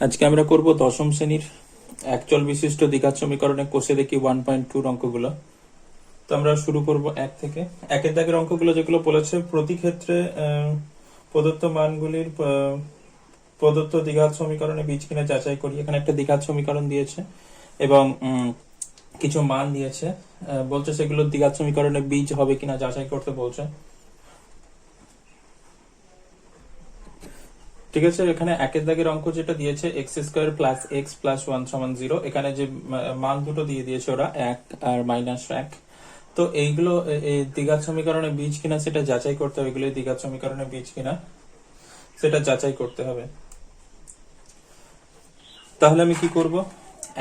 আজকে আমরা করব দশম শ্রেণীর একচল বিশিষ্ট দ্বিঘাত সমীকরণে কোষে দেখি 1.2 অঙ্কগুলো। তো আমরা শুরু করব এক থেকে। একের দাগের অঙ্কগুলো যেগুলো বলেছে প্রতি ক্ষেত্রে প্রদত্ত মানগুলির প্রদত্ত দ্বিঘাত সমীকরণে বীজ কিনা যাচাই করি। এখানে একটা দ্বিঘাত সমীকরণ দিয়েছে এবং কিছু মান দিয়েছে, বলছে সেগুলো দ্বিঘাত সমীকরণে বীজ হবে কিনা যাচাই করতে বলছে। ঠিক আছে, এখানে একের দাগের অঙ্ক যেটা দিয়েছে x square plus x plus 1 সমান 0। এখানে যে মান দুটো দিয়ে দিয়েছে ওরা 1 আর -1, তো এইগুলো দ্বিঘাত সমীকরণে বীজ কিনা সেটা যাচাই করতে হবে। এগুলো দ্বিঘাত সমীকরণে বীজ কিনা সেটা যাচাই করতে হবে। তাহলে আমি কি করব,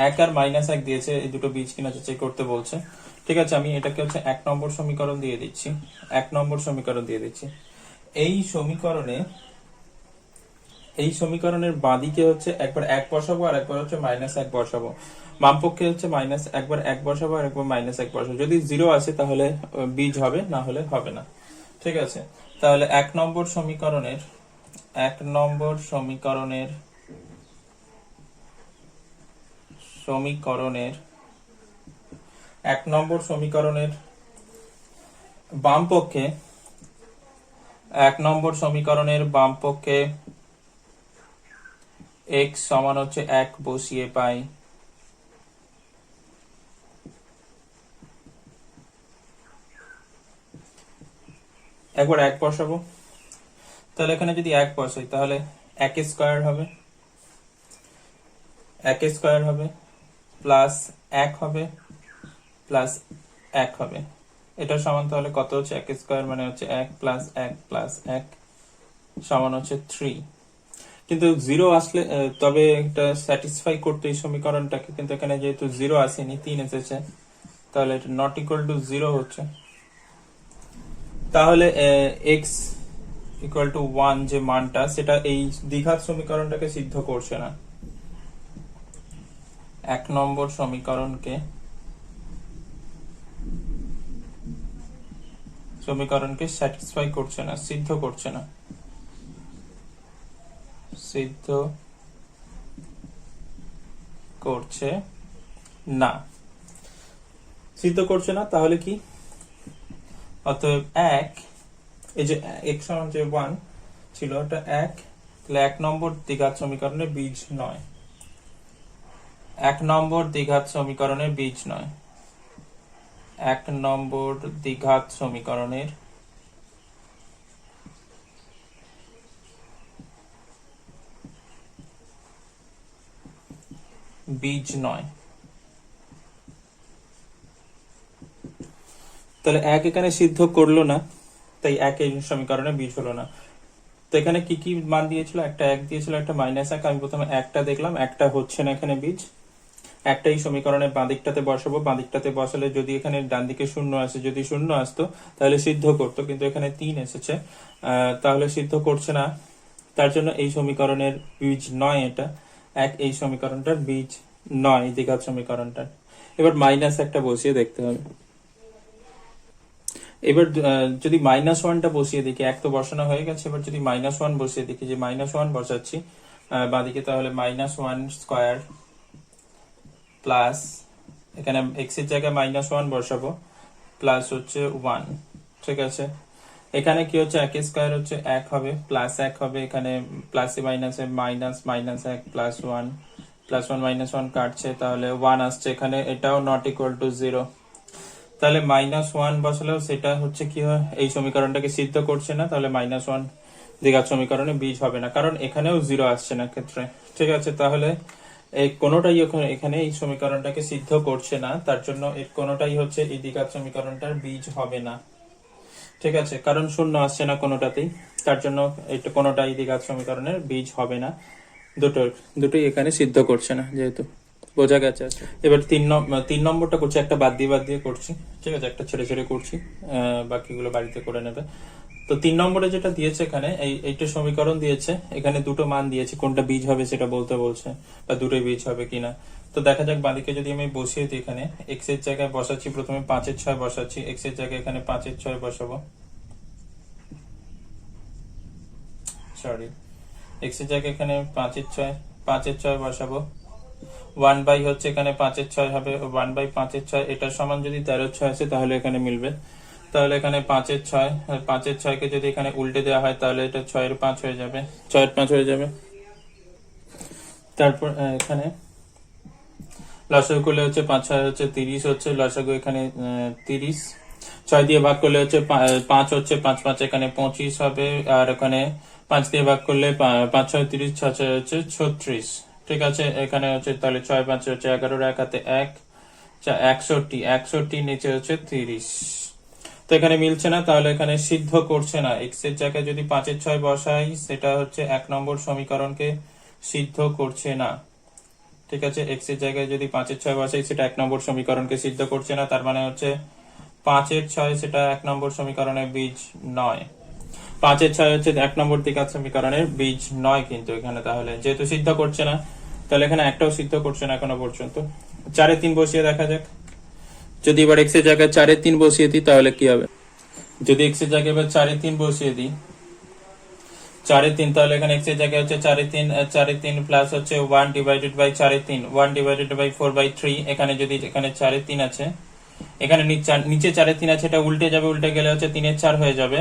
1 আর -1 দিয়েছে, এই দুটো বীজ কিনা যাচাই করতে বলছে। ঠিক আছে, আমি এটাকে হচ্ছে 1 নম্বর সমীকরণ দিয়ে দিচ্ছি। 1 নম্বর সমীকরণ দিয়ে দিচ্ছি। এই সমীকরণের বাঁদিকে হচ্ছে একবার 1 বসাবো আর একবার হচ্ছে -1 বসাবো। বাম পক্ষে হচ্ছে একবার 1 বসাবো আর একবার -1 বসাবো। যদি 0 আসে তাহলে বীজ হবে, না হলে হবে না। ঠিক আছে, তাহলে 1 নম্বর সমীকরণের 1 নম্বর সমীকরণের সমীকরণের 1 নম্বর সমীকরণের বাম পক্ষে 1 নম্বর সমীকরণের বাম পক্ষে x সমান হচ্ছে 1 বসিয়ে পাই একবার 1 বসাবো। তাহলে এখানে যদি 1 বসাই তাহলে 1 স্কয়ার হবে, 1 স্কয়ার হবে প্লাস 1 হবে প্লাস 1 হবে। এটা সমান তাহলে কত হচ্ছে, 1 স্কয়ার মানে হচ্ছে 1 প্লাস 1 প্লাস 1 সমান হচ্ছে 3। কিন্তু 0 আসলে তবে এটা স্যাটিসফাই করতে এই সমীকরণটাকে, কিন্তু এখানে যেহেতু 0 আসেনি, 3 এসেছে, তাহলে এটা নট ইকুয়াল টু 0 হচ্ছে। তাহলে x ইকুয়াল টু 1 যে মানটা, সেটা এই দ্বিঘাত সমীকরণটাকে সিদ্ধ করছে না। 1 নম্বর সমীকরণকে স্যাটিসফাই করছে না, সিদ্ধ করছে না, সিদ্ধ করছে না, সিদ্ধ করছে না। তাহলে কি, অতএব 1, এই যে x সমান যে 1 ছিল এটা 1, তাহলে 1 নম্বর দ্বিঘাত সমীকরণের বীজ নয়। 1 নম্বর দ্বিঘাত সমীকরণের বীজ নয়। 1 নম্বর দ্বিঘাত সমীকরণের বীজ নয়। তাহলে 1 এখানে সিদ্ধ করলো না, তাই 1 এই সমীকরণে বীজ হলো না। তো এখানে কি কি মান দিয়েছিল, একটা 1 দিয়েছিল, একটা -1। আমি প্রথমে 1টা দেখলাম, 1টা হচ্ছে না এখানে বীজ। একটা এই সমীকরণের বাঁদিকটাতে বসাবো, বাঁদিকটাতে বসালে যদি এখানে ডান দিকে 0 আসে, যদি 0 আসতো তাহলে সিদ্ধ করতো, কিন্তু এখানে 3 এসেছে, তাহলে সিদ্ধ করছে না। তার জন্য এই সমীকরণের বীজ নয় এটা। 1 এই সমীকরণটার বীজ নয়, দ্বিঘাত সমীকরণটার। এবার -1টা বসিয়ে দেখতে হবে। এবার যদি -1টা বসিয়ে দেখি, 1 তো বসানো হয়ে গেছে, এবার যদি -1 বসিয়ে দেখি, যে -1 বসাচ্ছি বাঁদিকে, তাহলে -1 স্কয়ার প্লাস, এখানে x এর জায়গায় -1 বসাবো, প্লাস হচ্ছে 1। ঠিক আছে, এখানে কি হচ্ছে, 1 স্কয়ার হচ্ছে 1 হবে, প্লাস 1 হবে, এখানে প্লাসে মাইনাসে মাইনাস, -1 প্লাস 1, প্লাস 1 -1 কাটছে, তাহলে 1 আসছে এখানে, এটাও নট ইকুয়াল টু 0। তাহলে -1 বসালেও সেটা হচ্ছে কি হয়, এই সমীকরণটাকে সিদ্ধ করছে না, তাহলে -1 দ্বিঘাত সমীকরণে বীজ হবে না, কারণ এখানেও 0 আসছে না ক্ষেত্রে। ঠিক আছে, তাহলে এই কোনোটাই এখানে এই সমীকরণটাকে সিদ্ধ করছে না, তার জন্য এর কোনোটাই হচ্ছে এই দ্বিঘাত সমীকরণটার বীজ হবে না। ঠিক আছে, কারণ 0 আসছে না কোনোটাতেই, তার জন্য এটা কোনোটাই দ্বিঘাত সমীকরণের বীজ হবে না। দুটোই এখানে সিদ্ধ করছে না, যেহেতু বোঝা গেছে। এবার 3 নম্বরটা করছি, একটা বাদ দিয়ে করছি। ঠিক আছে, একটা ছেড়ে ছেড়ে করছি, বাকিগুলো বাড়িতে করে নেবে। তো 3 নম্বরে যেটা দিয়েছে, এখানে এইটা সমীকরণ দিয়েছে, এখানে দুটো মান দিয়েছে, কোনটা বীজ হবে সেটা বলতে বলছে, বা দুটোই বীজ হবে কিনা। তো দেখা যাক, বাঁদিকে যদি আমি বসিয়ে দিই, এখানে x এর জায়গায় বসাচ্ছি, প্রথমে 5 এর 6 বসাচ্ছি, x এর জায়গায় এখানে 5 এর 6 বসাবো, সরি, x এর জায়গায় এখানে 5 এর 6 5/6 বসাবো, 1 বাই হচ্ছে এখানে 5/6 হবে, 1/5/6 এটার সমান যদি 13/6 আছে তাহলে এখানে মিলবে। তাহলে এখানে 5/6, 5/6 যদি এখানে উল্টে দেওয়া হয় তাহলে এটা 6/5 হয়ে যাবে, 6/5 হয়ে যাবে। তারপর এখানে লসাগু করলে হচ্ছে 5/6 হচ্ছে 30 হচ্ছে লসাগু, এখানে 30, 6 দিয়ে ভাগ করলে হচ্ছে 5 হচ্ছে, 5/5 এখানে 25 হবে, আর ওখানে 5 দিয়ে ভাগ করলে 5/6 30, 6/6 হচ্ছে 36। ঠিক আছে, এখানে হচ্ছে তাহলে 6/5 হচ্ছে 11, এক হাতে 1, 61, 61 নিচে হচ্ছে 30। তো এখানে মিলছে না, তাহলে এখানে সিদ্ধ করছে না। এক্স এর জায়গায় যদি 5/6 বসাই সেটা হচ্ছে 1 নম্বর সমীকরণকে সিদ্ধ করছে না। ঠিক আছে, এক্স এর জায়গায় যদি 5/6 বসাই সেটা 1 নম্বর সমীকরণকে সিদ্ধ করছে না, তার মানে হচ্ছে 5/6 সেটা 1 নম্বর সমীকরণের বীজ নয়। 5/6 হচ্ছে 1 নম্বর দ্বিঘাত সমীকরণের বীজ নয় কিন্তু এখানে, তাহলে যেহেতু সিদ্ধ করছে না তাহলে এখানে একটাও সিদ্ধ করছে না এখনো পর্যন্ত। 4/3 বসিয়ে দেখা যাক। যদি এবার এক্স এর জায়গায় 4/3 বসিয়ে দিই তাহলে কি হবে? যদি এক্স এর জায়গায় এবার 4/3 বসিয়ে দিই, 4/3, তাহলে এখানে এক্স এর জায়গায় হচ্ছে 4/3 প্লাস হচ্ছে 1 ডিভাইডেড বাই 4/3, 1 ডিভাইডেড বাই 4/3। এখানে যদি এখানে 4/3 আছে, এখানে নিচে 4/3 আছে, এটা উল্টে যাবে, উল্টে গেলে হচ্ছে 3/4 হয়ে যাবে।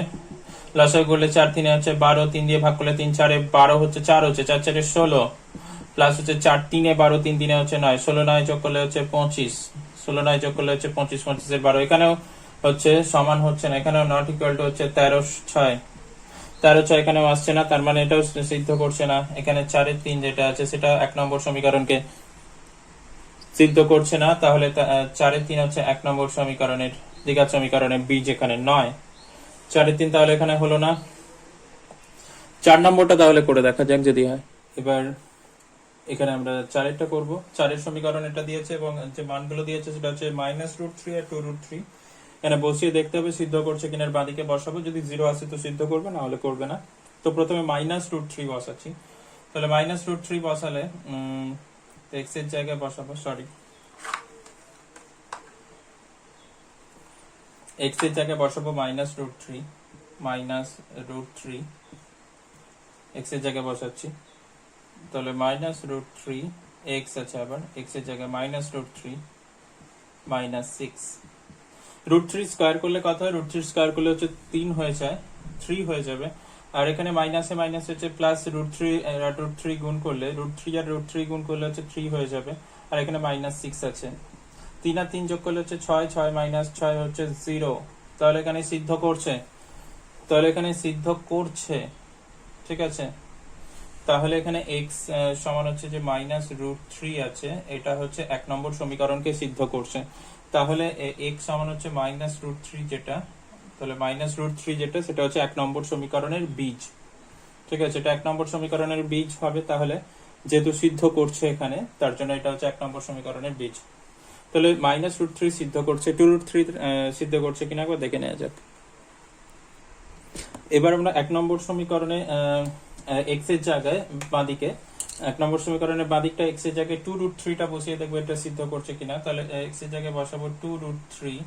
লসাগু করলে 4/3 হচ্ছে 12, 3 দিয়ে ভাগ করলে 3/4 12 হচ্ছে 4 হচ্ছে 4/4 16, প্লাস হচ্ছে 4/3 12, 3/3 হচ্ছে 9, 16 9 যোগ করলে হচ্ছে 25, 16 9 যোগ করলে হচ্ছে 25, 25 এর 12, এখানেও হচ্ছে সমান হচ্ছে না, এখানেও নট ইকুয়াল টু হচ্ছে 13/6, 13/6 এখানেও আসছে না, তার মানে এটাও সিদ্ধ করছে না। এখানে 4/3 যেটা আছে সেটা 1 নম্বর সমীকরণকে সিদ্ধ করছে না, তাহলে 4/3 হচ্ছে 1 নম্বর সমীকরণের দ্বিঘাত সমীকরণের বীজ এখানে নয়। 4/3 তাহলে এখানে হলো না। 4 নম্বরটা তাহলে করে দেখা যাক যদি হয়। এবার এখানে আমরা 4-এরটা করবো। 4-এর সমীকরণ এটা দিয়েছে এবং যে মানগুলো দিয়েছে সেটা হচ্ছে -√3 আর 2√3। এখানে বসিয়ে দেখতে হবে সিদ্ধ করছে কিনা, বাঁদিকে বসাবো, যদি 0 আসে তো সিদ্ধ করবে, না হলে করবে না। তো প্রথমে -√3 বসাচ্ছি, তাহলে -√3 বসালে এক্স এর জায়গায় বসাবো, সরি এক্স এর জায়গায় বসাবো -√3, -√3 এক্স এর জায়গায় বসাচ্ছি, তাহলে -√3 এক্স আছে, আবার এক্স এর জায়গায় -√3 -6, √3 স্কয়ার করলে কত হয়? √3 স্কয়ার করলে হচ্ছে 3 হয়ে যায়, 3 হয়ে যাবে। আর এখানে মাইনাসে মাইনাস হচ্ছে প্লাস, √3 গুণ করলে, √3 আর √3 গুণ করলে হচ্ছে 3 হয়ে যাবে। আর এখানে -6 আছে, 3 আর 3 যোগ করলে হচ্ছে 6, 6 - 6 হচ্ছে 0, তাহলে এখানে সিদ্ধ করছে, তাহলে এখানে সিদ্ধ করছে। ঠিক আছে, তাহলে এখানে x সমান হচ্ছে যে -√3 আছে, এটা হচ্ছে 1 নম্বর সমীকরণকে সিদ্ধ করছে। তাহলে x সমান হচ্ছে -√3 যেটা, তাহলে -√3 যেটা সেটা হচ্ছে 1 নম্বর সমীকরণের বীজ। ঠিক আছে, এটা 1 নম্বর সমীকরণের বীজ হবে, তাহলে যেহেতু সিদ্ধ করছে এখানে তার জন্য এটা হচ্ছে 1 নম্বর সমীকরণের বীজ। তাহলে -√3 সিদ্ধ করছে, 2√3 সিদ্ধ করছে কিনা একবার দেখে নেওয়া যাক। এবার আমরা 1 নম্বর সমীকরণে এক্স এর জায়গায় বাঁদিকে, 1 নম্বর সমীকরণের বাঁদিকটা এক্স এর জায়গায় 2√3টা বসিয়ে দেখবো এটা সিদ্ধ করছে কিনা। তাহলে এক্স এর জায়গায় বসাবো 2√3,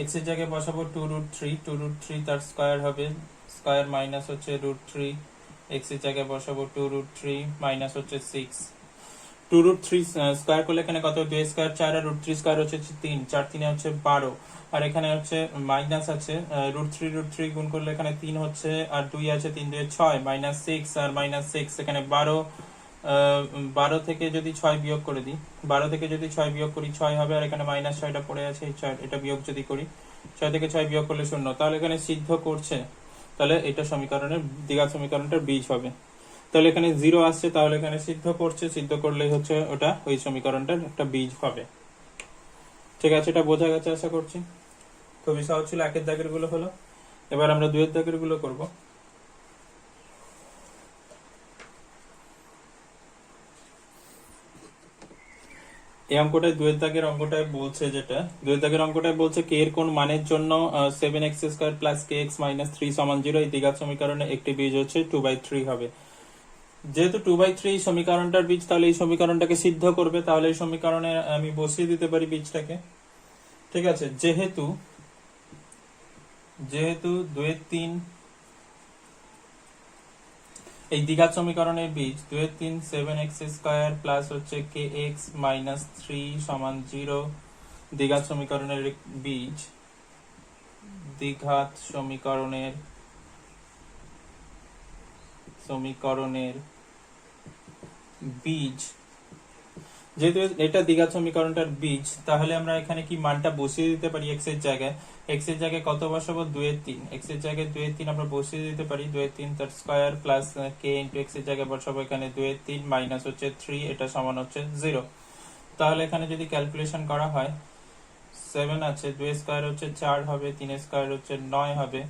এক্স এর জায়গায় বসাবো 2√3, তার স্কয়ার হবে, স্কয়ার মাইনাস হচ্ছে √3, এক্স এর জায়গায় বসাবো 2√3 মাইনাস হচ্ছে 6, 2√3 স্কয়ার করলে এখানে কত? 2 স্কয়ার 4, আর √3 স্কয়ার হচ্ছে 3, 4 3 হচ্ছে 12, আর এখানে হচ্ছে মাইনাস আছে, √3 গুণ করলে এখানে 3 হচ্ছে, আর 2 আছে, 3 2 6, -6 আর -6, এখানে 12 থেকে যদি 6 বিয়োগ করে দিই, 12 থেকে যদি 6 বিয়োগ করি 6 হবে, আর এখানে -6টা পড়ে আছে, এই 6 এটা বিয়োগ যদি করি, 6 থেকে 6 বিয়োগ করলে 0, তাহলে এখানে সিদ্ধ করছে, তাহলে এটা সমীকরণের দ্বিঘাত সমীকরণটার বীজ হবে। তাহলে এখানে 0 আসছে, তাহলে এখানে সিদ্ধ করছে, সিদ্ধ করলেই হচ্ছে ওটা ওই সমীকরণটার একটা বীজ হবে। ঠিক আছে, এটা বোঝা গেছে আশা করছি। খুবই সহজ ছিল, 1 এর দাগের গুলো হলো। এবার আমরা 2 এর দাগের গুলো করবো। এই অঙ্কটায় 2 এর দাগের অঙ্কটায় বলছে, যেটা 2 এর দাগের অঙ্কটায় বলছে কে এর কোন মানের জন্য 7x² + kx - 3 = 0 এই দ্বিঘাত সমীকরণে একটি বীজ হচ্ছে 2/3 হবে। যেহেতু 2/3 এই সমীকরণটার বীজ, তাহলে এই সমীকরণটাকে সিদ্ধ করবে, তাহলে এই সমীকরণে আমি বসিয়ে দিতে পারি বীজটাকে। ঠিক আছে, যেহেতু যেহেতু 2-3 এই দ্বিঘাত সমীকরণের বীজ 2-3 7x² প্লাস হচ্ছে kx মাইনাস 3 সমান 0 দ্বিঘাত সমীকরণের বীজ দ্বিঘাত সমীকরণের বীজ যেহেতু এটা দ্বিঘাত সমীকরণটার বীজ, তাহলে আমরা এখানে কি মানটা বসিয়ে দিতে পারি x এর জায়গায়। x এর জায়গায় কত বসাবো? 2-3। x এর জায়গায় 2-3 আমরা বসিয়ে দিতে পারি। 2-3 তার square plus k into x এর জায়গায় বসাবো এখানে 2-3 মাইনাস হচ্ছে 3, এটা সমান হচ্ছে 0। তাহলে এখানে যদি ক্যালকুলেশন করা হয় 7 আছে, 2 স্কয়ার হচ্ছে 4 হবে, 3 স্কয়ার হচ্ছে 9 হবে,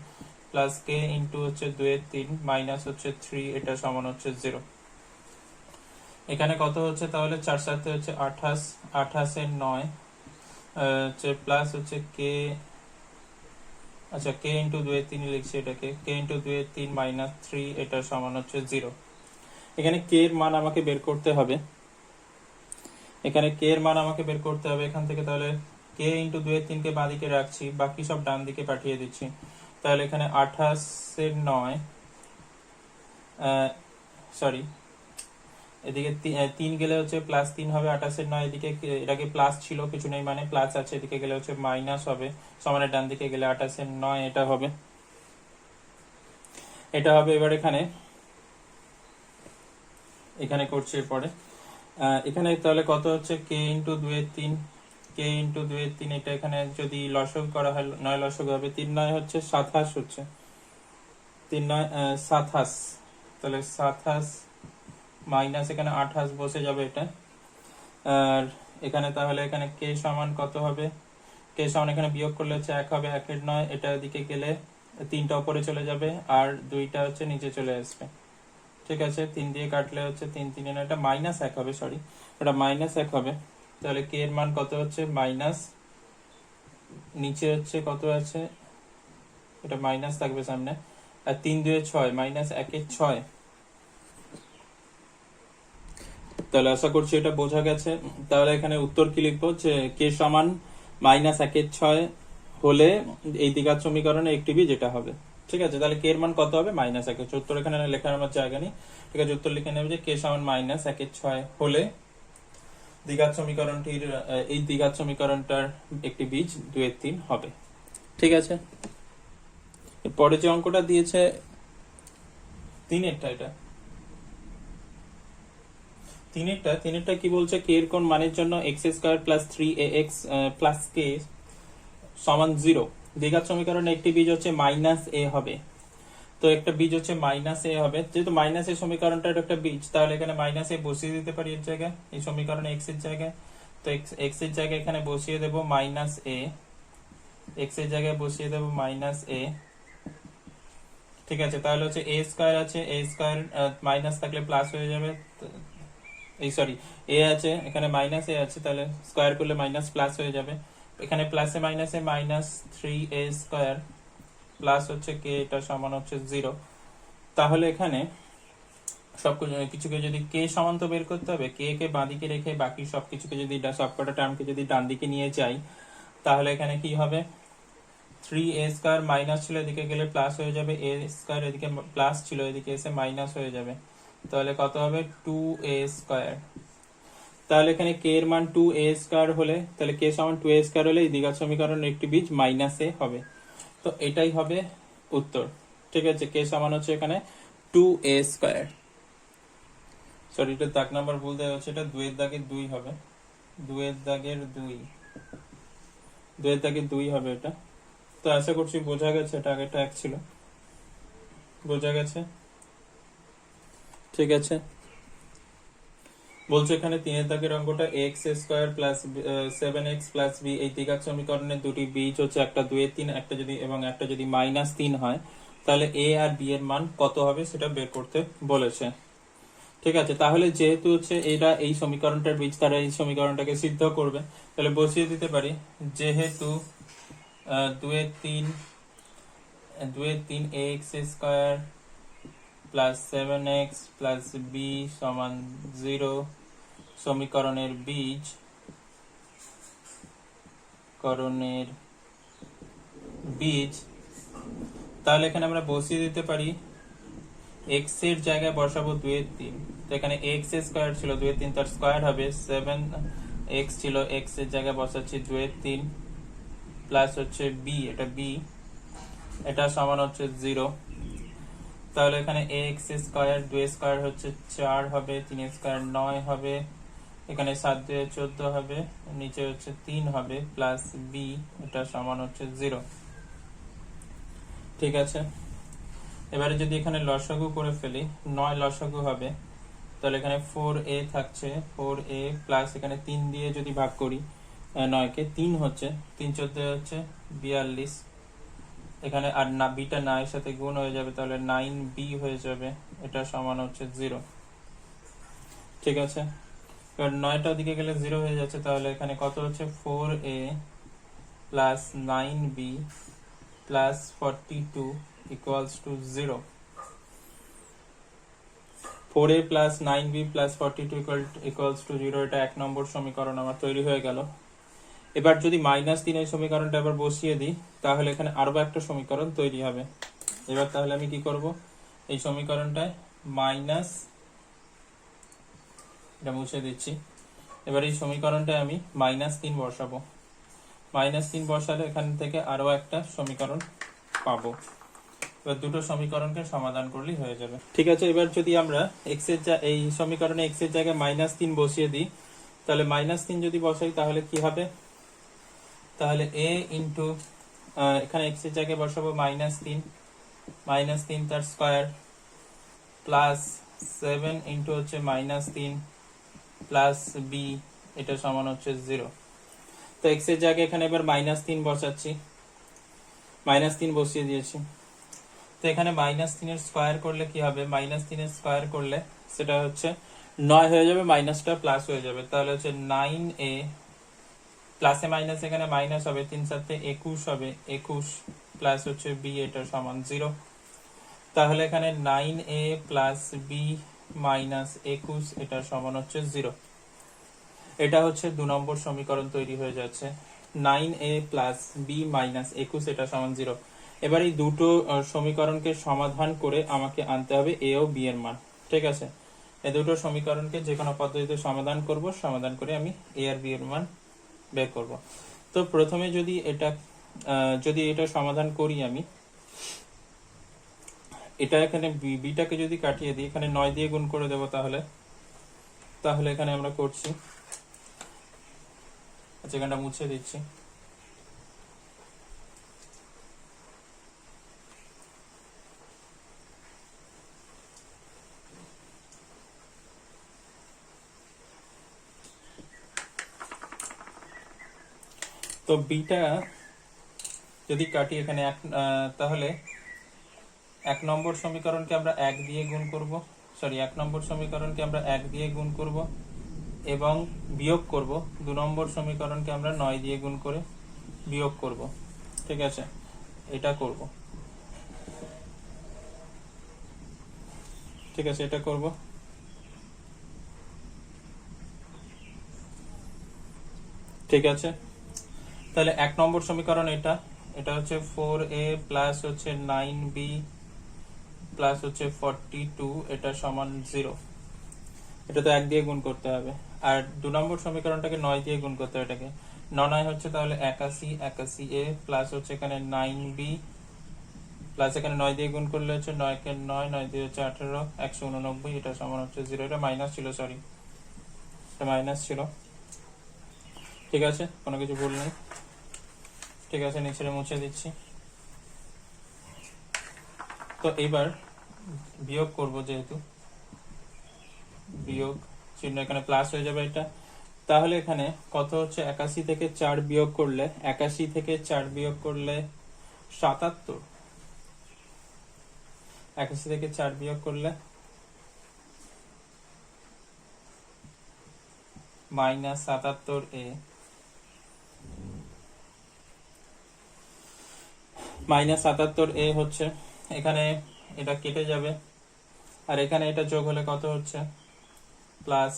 প্লাস k ইনটু হচ্ছে 2-3 মাইনাস হচ্ছে 3, এটা সমান হচ্ছে 0। এখানে কত হচ্ছে তাহলে? 4 7 হচ্ছে 28, 28 এর 9 হচ্ছে প্লাস হচ্ছে k, আচ্ছা k ইনটু 2-3 লিখছি এটাকে, k ইনটু 2-3 মাইনাস 3, এটা সমান হচ্ছে 0। এখানে k এর মান আমাকে বের করতে হবে, এখান থেকে। তাহলে k ইনটু 2-3 কে বাঁ দিকে রাখছি, বাকি সব ডান দিকে পাঠিয়ে দিচ্ছি। তাহলে এখানে 28 এর 9 সরি, এদিকে 3 গেলে হচ্ছে প্লাস 3 হবে, 28 এর 9 এদিকে, এটাকে প্লাস ছিল কিছু নেই মানে প্লাস আছে, এদিকে গেলে হচ্ছে মাইনাস হবে, সমানের ডান দিকে গেলে 28 এর 9 এটা হবে। এবার এখানে করছি এরপরে। এখানে তাহলে কত হচ্ছে? k ইনটু 2-3 এটা এখানে যদি লসাগু করা হয় 9 লসাগু হবে, 3 9 হচ্ছে 27 হচ্ছে, 3 9 27, তাহলে 27 মাইনাস এখানে 28 বসে যাবে এটা। আর এখানে তাহলে এখানে k সমান কত হবে? k সমান এখানে বিয়োগ করলে হচ্ছে 1 হবে, 1 এর 9, এটা এদিকে গেলে 3টা উপরে চলে যাবে আর 2টা হচ্ছে নিচে চলে আসবে। ঠিক আছে, 3 দিয়ে কাটলে হচ্ছে 3 3 এর, এটা মাইনাস 1 হবে, সরি এটা মাইনাস 1 হবে। তাহলে k এর মান কত হচ্ছে? মাইনাস, নিচে হচ্ছে কত আছে, এটা মাইনাস থাকবে সামনে, আর 3 2 6, মাইনাস 1 এর 6। তাহলে আশা করছি এটা বোঝা গেছে। তাহলে এখানে উত্তর কি লিখবো? যে k সমান মাইনাস 1 এর 6 হলে এই দ্বিঘাত সমীকরণে একটি বীজ যেটা হবে। ঠিক আছে, তাহলে k এর মান কত হবে? মাইনাস 1 এর 6। উত্তর এখানে লেখার আমার জায়গা নেই, ঠিক আছে, উত্তর লিখে নেবে যে k সমান মাইনাস 1 এর 6 হলে দ্বিঘাত সমীকরণটির এই দ্বিঘাত সমীকরণটার একটি বীজ 2 এর 3 হবে। ঠিক আছে, পরে যে অঙ্কটা দিয়েছে 3 এরটা, এটা 3 এরটা কি বলছে? k এর কোন মানের জন্য x² plus 3ax plus k সমান 0 দ্বিঘাত সমীকরণে একটি বীজ হচ্ছে মাইনাস a হবে। তো একটা বীজ হচ্ছে মাইনাস a হবে, যেহেতু মাইনাস এ সমীকরণটা একটা বীজ, তাহলে এখানে মাইনাস a বসিয়ে দিতে পারি এর জায়গায়, এই সমীকরণে x এর জায়গায়। তো x এর জায়গায় এখানে বসিয়ে দেব মাইনাস a, x এর জায়গায় বসিয়ে দেব মাইনাস a। ঠিক আছে, তাহলে হচ্ছে a স্কয়ার আছে, a স্কয়ার মাইনাস থাকলে প্লাস হয়ে যাবে, এই সরি a আছে, এখানে মাইনাস a আছে, তাহলে স্কয়ার করলে মাইনাস প্লাস হয়ে যাবে। এখানে প্লাসে মাইনাসে মাইনাস 3a স্কয়ার প্লাস হচ্ছে k, এটা সমান হচ্ছে 0। তাহলে এখানে সব কিছুকে যদি k সমান তো বের করতে হবে, k কে বাঁদিকে রেখে বাকি সবকিছুকে যদি সবকটা টার্মকে যদি ডান দিকে নিয়ে যাই, তাহলে এখানে কি হবে? 3a স্কয়ার মাইনাস ছিল, এদিকে গেলে প্লাস হয়ে যাবে, a স্কয়ার এদিকে প্লাস ছিল, এদিকে এসে মাইনাস হয়ে যাবে, তাহলে কত হবে? 2a square. তাহলে এখানে k এর মান 2a স্কয়ার হলে, তাহলে k সমান 2a স্কয়ার হলে এই দ্বিঘাত সমীকরণের একটি বীজ মাইনাস a হবে। তো এটাই হবে উত্তর। ঠিক আছে, k সমান হচ্ছে এখানে 2a স্কয়ার। সরি, এটা দাগ নাম্বার ভুল দেওয়া হচ্ছে, এটা 2 এর দাগের 2 হবে, 2 এর দাগের 2 হবে এটা। তো আশা করছি বোঝা গেছে, এটা আগেটা 1 ছিল, বোঝা গেছে। ঠিক আছে, বলছে এখানে 3 এর দাগের অঙ্কটা x² plus 7x plus b এই দ্বিঘাত সমীকরণের দুটি বীজ হচ্ছে, একটা 2 এর 3, একটা যদি এবং একটা যদি মাইনাস 3 হয়, তাহলে a আর b এর মান কত হবে সেটা বের করতে বলেছে। ঠিক আছে, তাহলে যেহেতু হচ্ছে এটা এই সমীকরণটার বীজ, তারা এই সমীকরণটাকে সিদ্ধ করবে, তাহলে বসিয়ে দিতে পারি, যেহেতু 2 এর 3 ax² plus 7x plus b সমান 0 সমীকরণের বীজ তাহলে এখানে আমরা বসিয়ে দিতে পারি x এর জায়গায় বসাবো 2/3। তো এখানে x স্কয়ার ছিল 2/3, তার স্কয়ার হবে 7x ছিল, x এর জায়গায় বসাচ্ছি 2/3 প্লাস হচ্ছে b, এটা b, এটা সমান হচ্ছে 0। তাহলে এখানে ax স্কয়ার 2 স্কয়ার হচ্ছে 4 হবে, 3 স্কয়ার 9 হবে, এখানে 7 2 14 হবে, নিচে হচ্ছে 3 হবে প্লাস b, এটা সমান হচ্ছে 0। ঠিক আছে, এবারে যদি এখানে লসাগু করে ফেলি, 9 লসাগু হবে, তাহলে এখানে 4a থাকছে, 4a প্লাস এখানে 3 দিয়ে যদি ভাগ করি 9 কে, 3 হচ্ছে, 3 14 হচ্ছে 42, এখানে আর না বিটা 9 এর সাথে গুণ হয়ে যাবে, তাহলে 9b হয়ে যাবে, এটা সমান হচ্ছে 0। ঠিক আছে, এবার 9টা ওদিকে গেলে 0 হয়ে যাচ্ছে, তাহলে এখানে কত হচ্ছে 4a plus 9b plus 42 equals to 0। 4a plus 9b plus 42 equals to 0, এটা 1 নম্বর সমীকরণ আমার তৈরি হয়ে গেল। এবার যদি -3 এই সমীকরণটা আবার বসিয়ে দিই, তাহলে এখানে আরো একটা সমীকরণ তৈরি হবে। এবার তাহলে আমি কি করব, এই সমীকরণটায় মাইনাস, এটা মুছে দিচ্ছি, এবার এই সমীকরণটায় আমি -3 বসাবো। -3 বসালে এখান থেকে আরো একটা সমীকরণ পাবো। এবার দুটো সমীকরণকে সমাধান করলেই হয়ে যাবে। ঠিক আছে, এবার যদি আমরা x এর এই সমীকরণে x এর জায়গায় -3 বসিয়ে দিই, তাহলে -3 যদি বসাই তাহলে কি হবে, তাহলে a ইন্টু এখানে x এর জায়গায় বসাবো -3 তার স্কয়ার প্লাস 7 ইন্টু হচ্ছে -3 প্লাস b, এটা সমান হচ্ছে 0। তো x এর জায়গায় এখানে এবার -3 বসাচ্ছি, -3 বসিয়ে দিয়েছি। তো এখানে -3 এর স্কয়ার করলে কি হবে, -3 এর স্কয়ার করলে সেটা হচ্ছে 9 হয়ে যাবে, মাইনাসটা প্লাস হয়ে যাবে, তাহলে হচ্ছে 9a প্লাসে মাইনাস এখানে মাইনাস হবে, 3 7 21 হবে, 21 প্লাস হচ্ছে b, এটা সমান 0। তাহলে এখানে 9a প্লাস b মাইনাস 21, এটা সমান হচ্ছে 0। এটা হচ্ছে 2 নম্বর সমীকরণ তৈরি হয়ে যাচ্ছে, 9a প্লাস b মাইনাস 21, এটা সমান 0। এবার এই দুটো সমীকরণকে সমাধান করে আমাকে আনতে হবে a ও b এর মান। ঠিক আছে, এই দুটো সমীকরণকে যে কোনো পদ্ধতিতে সমাধান করব, সমাধান করে আমি a আর b এর মান বের করব। তো প্রথমে যদি এটা সমাধান করি, আমি এটা এখানে বিটাকে যদি কাটিয়ে দিই, এখানে 9 দিয়ে গুণ করে দেব, তাহলে এখানে আমরা করছি, আচ্ছা এখানটা মুছে দিচ্ছি। তো বিটা যদি কাটি এখানে তাহলে 1 নম্বর সমীকরণকে আমরা 1 দিয়ে গুণ করব, 1 নম্বর সমীকরণকে আমরা 1 দিয়ে গুণ করব এবং বিয়োগ করব, 2 নম্বর সমীকরণকে আমরা 9 দিয়ে গুণ করে বিয়োগ করব। ঠিক আছে, এটা করব। ঠিক আছে, এটা করব। ঠিক আছে, তাহলে 1 নম্বর সমীকরণ এটা হচ্ছে 4a প্লাস হচ্ছে 9b প্লাস হচ্ছে 42, এটা সমান 0। এটা তো 1 দিয়ে গুণ করতে হবে, আর 2 নম্বর সমীকরণটাকে 9 দিয়ে গুণ করতে হবে, এটাকে 9 হচ্ছে তাহলে 81a প্লাস হচ্ছে এখানে 9b প্লাস এখানে 9 দিয়ে গুণ করলে হচ্ছে 9 কে 9, 9 দিয়ে হচ্ছে 18, 189, এটা সমান হচ্ছে 0। এটা মাইনাস ছিল, সরি এটা মাইনাস ছিল। ঠিক আছে, কোনো কিছু ভুল নেই। ঠিক আছে, নিচে মুছে দিচ্ছি। তো এবার বিয়োগ করব, যেহেতু বিয়োগ চিহ্ন এখানে প্লাস হয়ে যাবে এটা, তাহলে এখানে কত হচ্ছে 81 থেকে 4 বিয়োগ করলে 77 থেকে 4 বিয়োগ করলে -77a -77a হচ্ছে, এখানে এটা কেটে যাবে, আর এখানে এটা যোগ হলে কত হচ্ছে প্লাস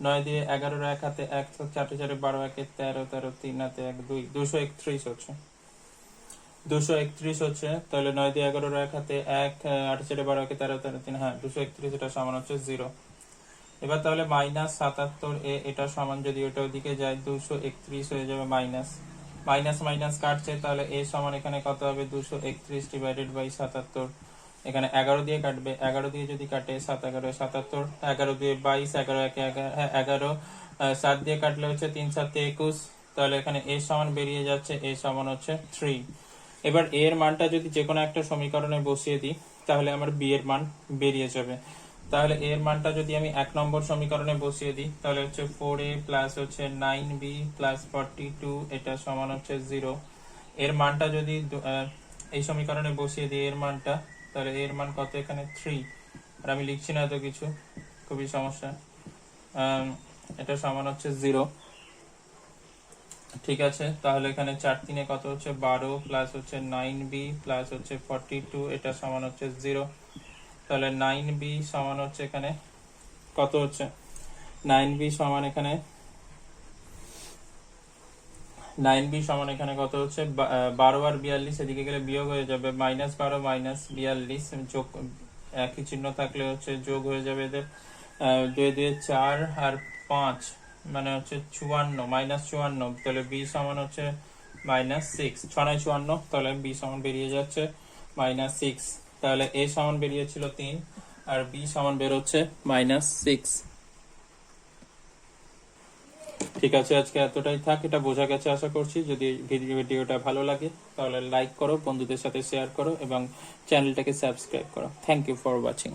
9 দিয়ে 11 1 হাতে 1, 4 4 12, 1 13, 13 3 হাতে 1 2, 231 হচ্ছে। 231 হচ্ছে, তাহলে 9 দিয়ে 11 এক হাতে 1, 8 4 12 কে 13 13 3, হ্যাঁ 231 এটা সমান হচ্ছে 0। এবার তাহলে -77 এটা সমান যদি ওটা ওদিকে যায় 231 হয়ে যাবে মাইনাস মাইনাস মাইনাস কাটছে, তাহলে এ সমান এখানে কত হবে 231 ডিভাইডেড বাই 77। এখানে 11 দিয়ে কাটবে, 11 দিয়ে যদি কাটে 7 11 77, 11 দিয়ে 22, 11 একে 11, 7 দিয়ে কাটলে হচ্ছে 3 7 21, তাহলে এখানে এ সমান বেরিয়ে যাচ্ছে এ সমান হচ্ছে 3। এবার এর মানটা যদি যে কোনো একটা সমীকরণে বসিয়ে দিই তাহলে আমার বি এর মান বেরিয়ে যাবে। তাহলে এর মানটা যদি আমি 1 নম্বর সমীকরণে বসিয়ে দিই তাহলে হচ্ছে 4a প্লাস হচ্ছে 9b প্লাস 42 এটা সমান হচ্ছে 0। এর মানটা যদি এই সমীকরণে বসিয়ে দিই এর মানটা, তাহলে এর মান কত এখানে 3। আর আমি লিখছি না তো কিছু, খুবই সমস্যা। এটা সমান হচ্ছে 0। ঠিক আছে, তাহলে এখানে 4 3 কত হচ্ছে 12 প্লাস হচ্ছে 9b প্লাস হচ্ছে 42 এটা সমান হচ্ছে 0। তাহলে 9b সমান হচ্ছে এখানে কত হচ্ছে 9b সমান এখানে 9b সমান এখানে কত হচ্ছে 12 আর 42 এদিকে গেলে বিয়োগ হয়ে যাবে, -12 -42 যোগ একই চিহ্ন থাকলে হচ্ছে যোগ হয়ে যাবে এদের 2 2 4 আর 5 মানে হচ্ছে 54 -54, তাহলে b সমান হচ্ছে -6, 6 9 54, তাহলে b সমান বেরিয়ে যাচ্ছে -6। তাহলে a সমান বেরিয়েছিল 3 আর b সমান বের হচ্ছে -6। ঠিক আছে, আজকে এতটাই থাক, এটা বোঝা গেছে আশা করছি। যদি ভিডিওটা ভালো লাগে তাহলে লাইক করো, বন্ধুদের সাথে শেয়ার করো এবং চ্যানেলটাকে সাবস্ক্রাইব করো। Thank you for watching.